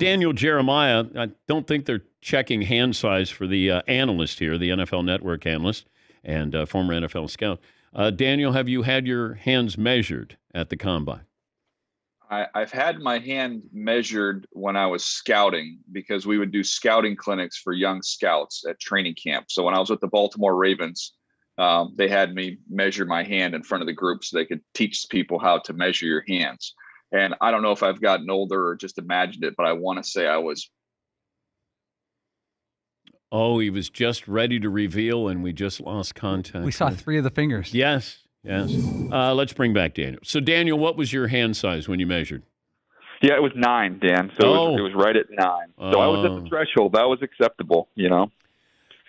Daniel Jeremiah, I don't think they're checking hand size for the analyst here, the NFL Network analyst and former NFL scout. Daniel, have you had your hands measured at the combine? I've had my hand measured when I was scouting, because we would do scouting clinics for young scouts at training camp. So when I was with the Baltimore Ravens, they had me measure my hand in front of the group so they could teach people how to measure your hands. And I don't know if I've gotten older or just imagined it, but I want to say I was. Oh, he was just ready to reveal, and we just lost contact. We saw 3 of the fingers. Yes. Let's bring back Daniel. So, Daniel, what was your hand size when you measured? Yeah, it was 9, Dan. So it was right at 9. So I was at the threshold. That was acceptable, you know.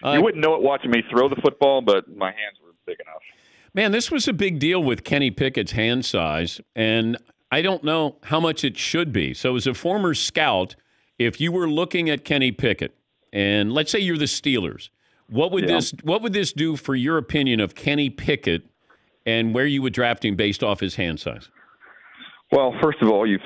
You wouldn't know it watching me throw the football, but my hands were big enough. Man, this was a big deal with Kenny Pickett's hand size, and I don't know how much it should be. So as a former scout, if you were looking at Kenny Pickett, and let's say you're the Steelers, what would this do for your opinion of Kenny Pickett and where you would draft him based off his hand size? Well, first of all, you've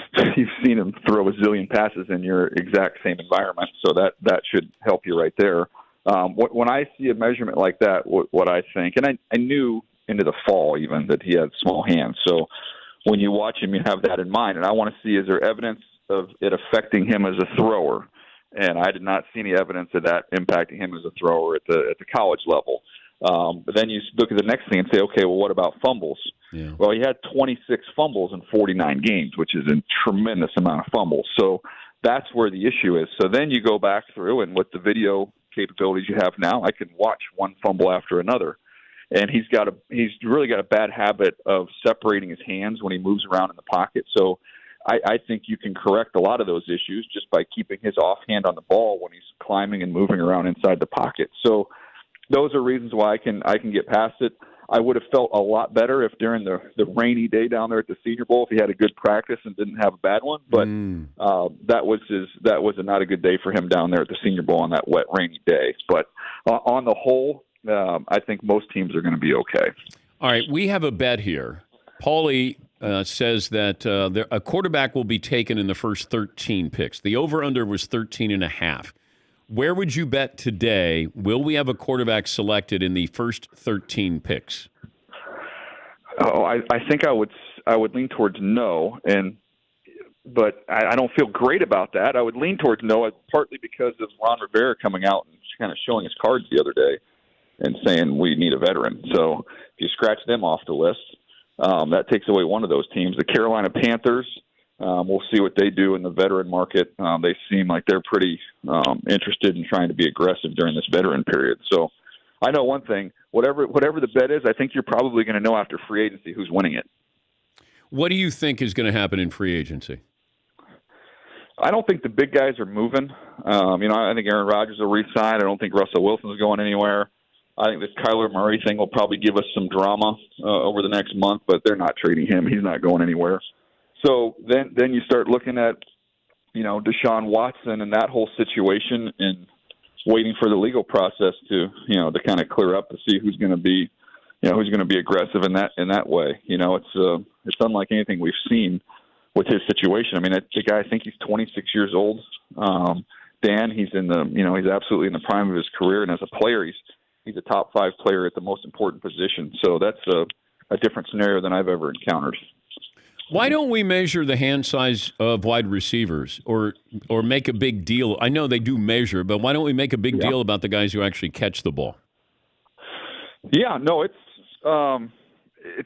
seen him throw a zillion passes in your exact same environment, so that should help you right there. When I see a measurement like that, what I think, and I knew into the fall even that he had small hands. So when you watch him, you have that in mind. And I want to see, is there evidence of it affecting him as a thrower? And I did not see any evidence of that impacting him as a thrower at the college level. But then you look at the next thing and say, okay, well, what about fumbles? Yeah. Well, he had 26 fumbles in 49 games, which is a tremendous amount of fumbles. So that's where the issue is. So then you go back through, and with the video capabilities you have now, I can watch one fumble after another. And he's really got a bad habit of separating his hands when he moves around in the pocket. So I think you can correct a lot of those issues just by keeping his offhand on the ball when he's climbing and moving around inside the pocket. So those are reasons why I can get past it. I would have felt a lot better if during the rainy day down there at the Senior Bowl, if he had a good practice and didn't have a bad one. But that was not a good day for him down there at the Senior Bowl on that wet, rainy day. But on the whole, I think most teams are going to be okay. All right, we have a bet here. Paulie says that a quarterback will be taken in the first 13 picks. The over-under was 13.5. Where would you bet today? Will we have a quarterback selected in the first 13 picks? Oh, I think I would lean towards no, but I don't feel great about that. I would lean towards no, partly because of Ron Rivera coming out and kind of showing his cards the other day and saying we need a veteran. So if you scratch them off the list, that takes away one of those teams. The Carolina Panthers. We'll see what they do in the veteran market. They seem like they're pretty interested in trying to be aggressive during this veteran period. So I know one thing, whatever the bet is, I think you're probably going to know after free agency who's winning it. What do you think is going to happen in free agency? I don't think the big guys are moving. I think Aaron Rodgers will re-sign. I don't think Russell Wilson's going anywhere. I think this Kyler Murray thing will probably give us some drama over the next month, but they're not trading him. He's not going anywhere. So then you start looking at, Deshaun Watson and that whole situation and waiting for the legal process to kind of clear up to see who's going to be, who's going to be aggressive in that way. It's unlike anything we've seen with his situation. I mean, the guy, I think he's 26 years old. Dan, he's he's absolutely in the prime of his career. And as a player, he's a top 5 player at the most important position. So that's a different scenario than I've ever encountered. Why don't we measure the hand size of wide receivers or make a big deal? I know they do measure, but why don't we make a big deal about the guys who actually catch the ball? Yeah, no, it's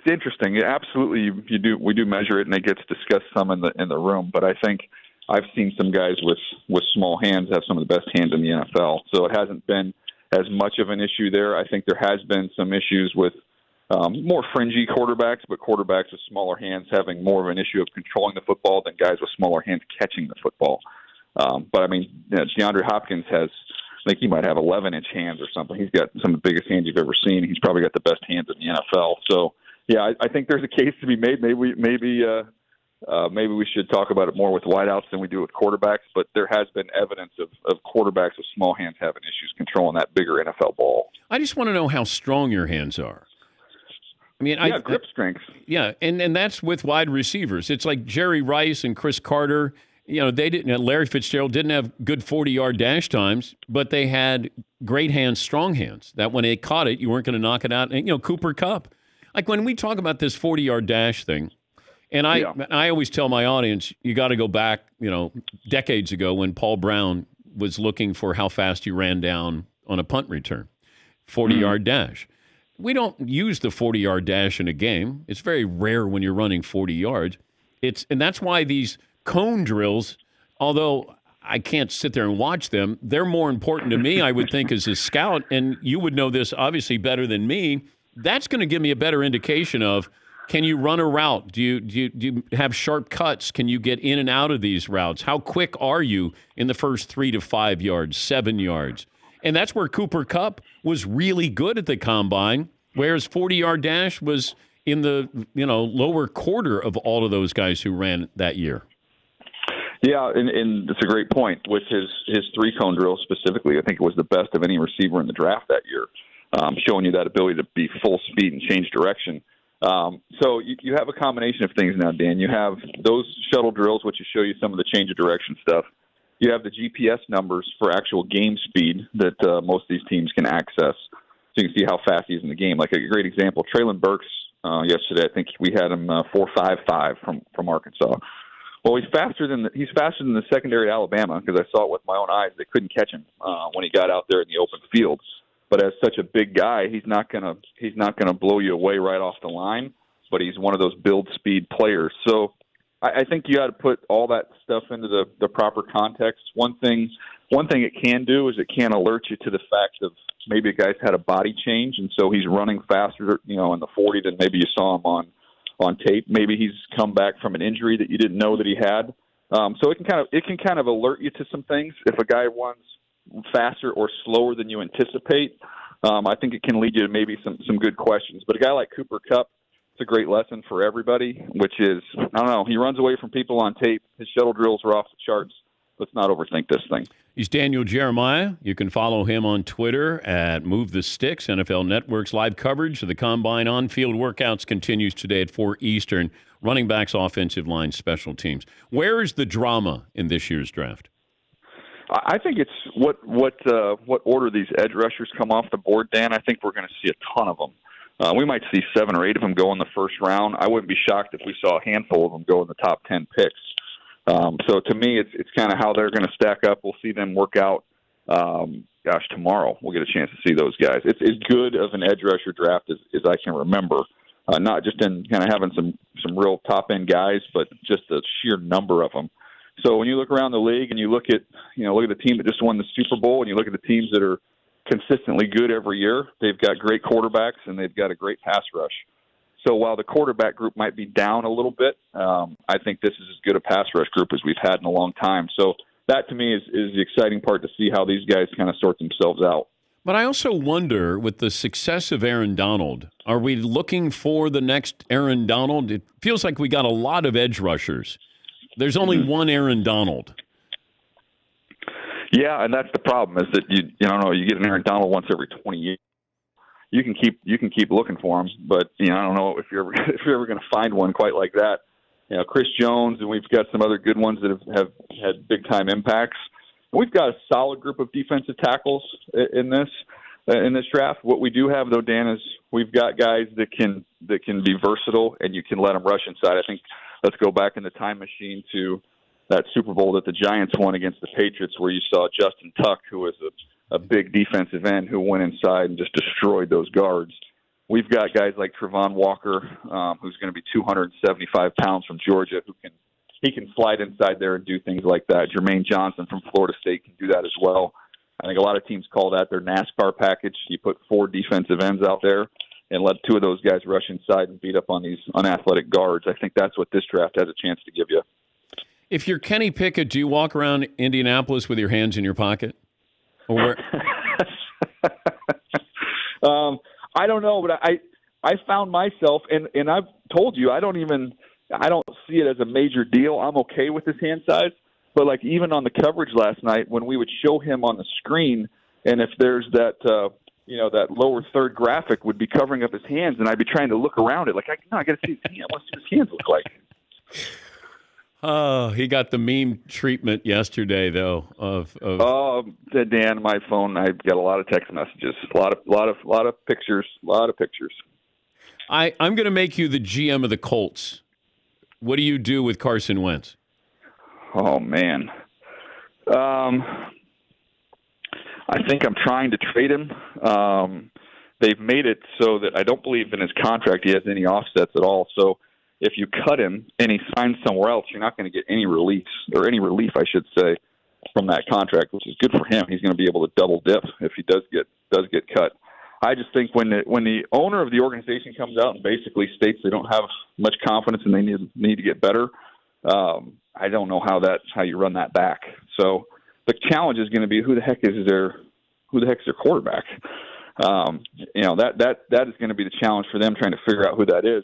interesting. Absolutely, we do measure it, and it gets discussed some in the room. But I think I've seen some guys with small hands have some of the best hands in the NFL, so it hasn't been as much of an issue there. I think there has been some issues with more fringy quarterbacks, but quarterbacks with smaller hands having more of an issue of controlling the football than guys with smaller hands catching the football. But I mean, DeAndre Hopkins has, I think he might have 11-inch hands or something. He's got some of the biggest hands you've ever seen. He's probably got the best hands in the NFL. So yeah, I think there's a case to be made. Maybe we should talk about it more with wideouts than we do with quarterbacks. But there has been evidence of quarterbacks with small hands having issues controlling that bigger NFL ball. I just want to know how strong your hands are. I mean, grip strength. Yeah, and that's with wide receivers. It's like Jerry Rice and Chris Carter they didn't. Larry Fitzgerald didn't have good 40-yard dash times, but they had great hands, strong hands. That when they caught it, you weren't going to knock it out. And Cooper Kupp, like when we talk about this 40-yard dash thing, and I always tell my audience, you got to go back, decades ago when Paul Brown was looking for how fast you ran down on a punt return, 40-yard dash. We don't use the 40-yard dash in a game. It's very rare when you're running 40 yards. And that's why these cone drills, although I can't sit there and watch them, they're more important to me, I would think, as a scout. And you would know this obviously better than me. That's going to give me a better indication of, can you run a route? Do you have sharp cuts? Can you get in and out of these routes? How quick are you in the first 3 to 5 yards, 7 yards? And that's where Cooper Kupp was really good at the combine, whereas 40-yard dash was in the lower quarter of all of those guys who ran that year. Yeah, and it's a great point. With his 3-cone drill specifically, I think it was the best of any receiver in the draft that year, showing you that ability to be full speed and change direction. So you have a combination of things now, Dan. You have those shuttle drills, which show you some of the change of direction stuff. You have the GPS numbers for actual game speed that most of these teams can access, so you can see how fast he's in the game. Like a great example, Traylon Burks yesterday. I think we had him 4.55 from Arkansas. Well, he's faster than the secondary at Alabama, because I saw it with my own eyes. They couldn't catch him when he got out there in the open field. But as such a big guy, he's not gonna blow you away right off the line. But he's one of those build speed players. So I think you got to put all that stuff into the proper context. One thing it can do is it can alert you to the fact of maybe a guy's had a body change, and so he's running faster, in the 40 than maybe you saw him on tape. Maybe he's come back from an injury that you didn't know that he had. So it can kind of alert you to some things. If a guy runs faster or slower than you anticipate, I think it can lead you to maybe some good questions. But a guy like Cooper Kupp, it's a great lesson for everybody, which is, I don't know, he runs away from people on tape. His shuttle drills are off the charts. Let's not overthink this thing. He's Daniel Jeremiah. You can follow him on Twitter at Move the Sticks. NFL Network's live coverage of the Combine on-field workouts continues today at 4 Eastern. Running backs, offensive line, special teams. Where is the drama in this year's draft? I think it's what order these edge rushers come off the board, Dan. I think we're going to see a ton of them. We might see 7 or 8 of them go in the first round. I wouldn't be shocked if we saw a handful of them go in the top 10 picks. So to me, it's kind of how they're going to stack up. We'll see them work out. Tomorrow we'll get a chance to see those guys. It's as good of an edge rusher draft as I can remember. Not just in kind of having some real top end guys, but just the sheer number of them. So when you look around the league and you look at the team that just won the Super Bowl, and you look at the teams that are consistently good every year, they've got great quarterbacks and they've got a great pass rush. So while the quarterback group might be down a little bit, I think this is as good a pass rush group as we've had in a long time. So that to me is the exciting part, to see how these guys kind of sort themselves out. But I also wonder, with the success of Aaron Donald, are we looking for the next Aaron Donald? It feels like we got a lot of edge rushers. There's only one Aaron Donald. Yeah, and that's the problem, is that you get an Aaron Donald once every 20 years. You can keep looking for him, but I don't know if you're ever going to find one quite like that. Chris Jones, and we've got some other good ones that have had big time impacts. We've got a solid group of defensive tackles in this draft. What we do have, though, Dan, is we've got guys that can be versatile, and you can let them rush inside. I think let's go back in the time machine to that Super Bowl that the Giants won against the Patriots, where you saw Justin Tuck, who was a big defensive end, who went inside and just destroyed those guards. We've got guys like Trevon Walker, who's going to be 275 pounds, from Georgia, he can slide inside there and do things like that. Jermaine Johnson from Florida State can do that as well. I think a lot of teams call that their NASCAR package. You put 4 defensive ends out there and let 2 of those guys rush inside and beat up on these unathletic guards. I think that's what this draft has a chance to give you. If you're Kenny Pickett, do you walk around Indianapolis with your hands in your pocket? Or where? I don't know, but I found myself, and I've told you, I don't see it as a major deal. I'm okay with his hand size, but like even on the coverage last night, when we would show him on the screen, and if there's that that lower third graphic would be covering up his hands, and I'd be trying to look around it, like I got to see his hand. What does his hands look like? Oh, he got the meme treatment yesterday, though. Oh, Dan, my phone. I've got a lot of text messages, a lot of pictures, I'm going to make you the GM of the Colts. What do you do with Carson Wentz? Oh man, I think I'm trying to trade him. They've made it so that I don't believe in his contract he has any offsets at all. So if you cut him and he signs somewhere else, you're not going to get any relief, I should say, from that contract, which is good for him. He's going to be able to double dip if he does get cut. I just think when the owner of the organization comes out and basically states they don't have much confidence and they need to get better, I don't know how you run that back. So the challenge is going to be who the heck is their quarterback. That is going to be the challenge for them, trying to figure out who that is.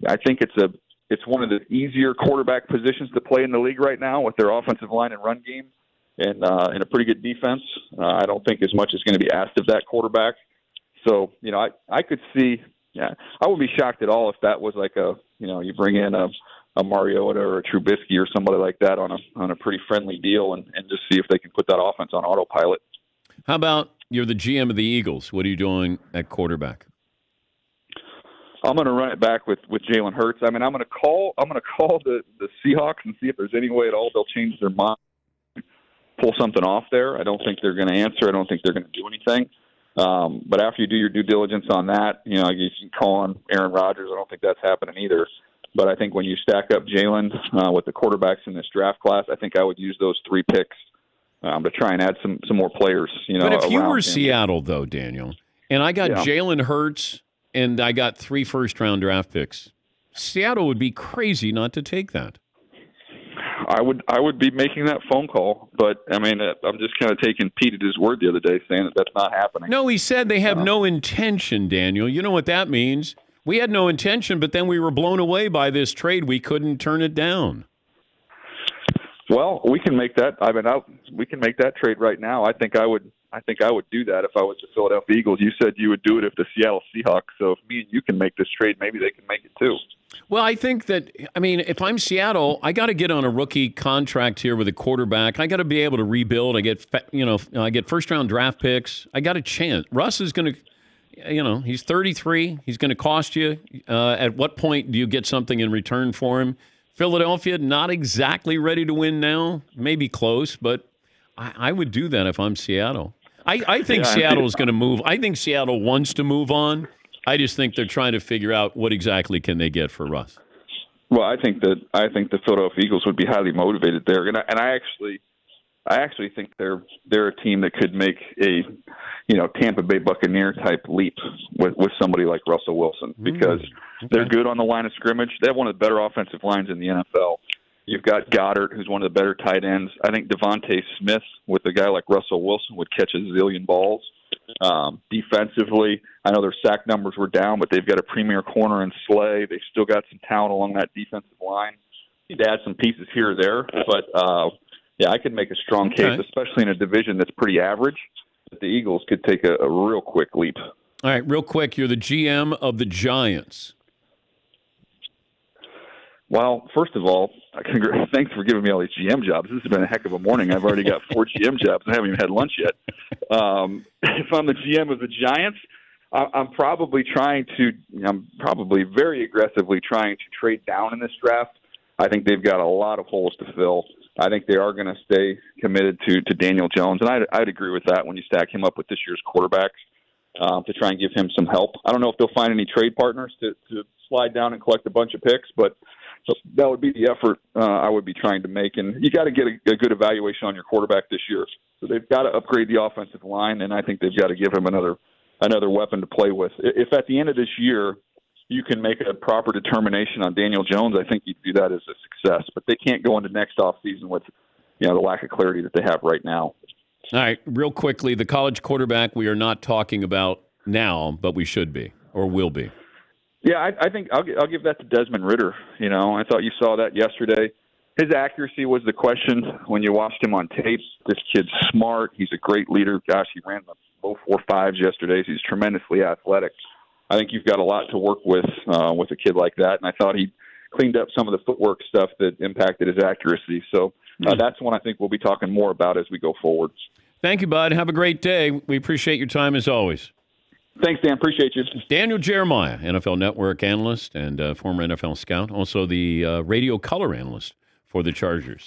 I think it's one of the easier quarterback positions to play in the league right now with their offensive line and run game and a pretty good defense. I don't think as much is going to be asked of that quarterback. So, I could see, I wouldn't be shocked at all if that was like you bring in a Mariota or a Trubisky or somebody like that on a pretty friendly deal and just see if they can put that offense on autopilot. How about you're the GM of the Eagles? What are you doing at quarterback? I'm going to run it back with Jalen Hurts. I mean, I'm going to call the Seahawks and see if there's any way at all they'll change their mind, pull something off there. I don't think they're going to answer. I don't think they're going to do anything. But after you do your due diligence on that, you can call on Aaron Rodgers. I don't think that's happening either. But I think when you stack up Jalen with the quarterbacks in this draft class, I think I would use those 3 picks to try and add some more players. But if you were Seattle, though, Daniel, and I got Jalen Hurts and I got 3 first-round draft picks, Seattle would be crazy not to take that. I would be making that phone call, but I mean, I'm just kind of taking Pete at his word the other day, saying that that's not happening. No, he said they have no intention, Daniel. You know what that means? We had no intention, but then we were blown away by this trade. We couldn't turn it down. Well, we can make that. We can make that trade right now. I think I would do that if I was the Philadelphia Eagles. You said you would do it if the Seattle Seahawks. So if me and you can make this trade, maybe they can make it too. Well, I think that, if I'm Seattle, I got to get on a rookie contract here with a quarterback. I got to be able to rebuild. I get first-round draft picks. I got a chance. Russ is going to, he's 33. He's going to cost you. At what point do you get something in return for him? Philadelphia, not exactly ready to win now. Maybe close, but I would do that if I'm Seattle. I think Seattle is going to move. I think Seattle wants to move on. I just think they're trying to figure out what exactly can they get for Russ. Well, I think the Philadelphia Eagles would be highly motivated there, and I actually think they're a team that could make a Tampa Bay Buccaneer type leap with somebody like Russell Wilson because they're good on the line of scrimmage. They have one of the better offensive lines in the NFL. You've got Goddard, who's one of the better tight ends. I think Devontae Smith with a guy like Russell Wilson would catch a zillion balls. Defensively, I know their sack numbers were down, but they've got a premier corner in Slay. They've still got some talent along that defensive line. You'd add some pieces here or there, but I could make a strong case, especially in a division that's pretty average, that the Eagles could take a real quick leap. All right, real quick, you're the GM of the Giants. Well, first of all, thanks for giving me all these GM jobs. This has been a heck of a morning. I've already got 4 GM jobs. I haven't even had lunch yet. If I'm the GM of the Giants, I'm probably very aggressively trying to trade down in this draft. I think they've got a lot of holes to fill. I think they are going to stay committed to Daniel Jones, and I'd agree with that when you stack him up with this year's quarterbacks to try and give him some help. I don't know if they'll find any trade partners to slide down and collect a bunch of picks, but that would be the effort I would be trying to make. And you got to get a good evaluation on your quarterback this year. So they've got to upgrade the offensive line, and I think they've got to give him another weapon to play with. If at the end of this year you can make a proper determination on Daniel Jones, I think you'd view that as a success. But they can't go into next offseason with the lack of clarity that they have right now. All right, real quickly, the college quarterback we are not talking about now, but we should be or will be. Yeah, I think I'll give that to Desmond Ridder. I thought you saw that yesterday. His accuracy was the question when you watched him on tape. This kid's smart. He's a great leader. Gosh, he ran the low 4.5s yesterday. He's tremendously athletic. I think you've got a lot to work with a kid like that. And I thought he cleaned up some of the footwork stuff that impacted his accuracy. So that's one I think we'll be talking more about as we go forward. Thank you, Bud. Have a great day. We appreciate your time as always. Thanks, Dan. Appreciate you. Daniel Jeremiah, NFL Network analyst and former NFL scout, also the radio color analyst for the Chargers.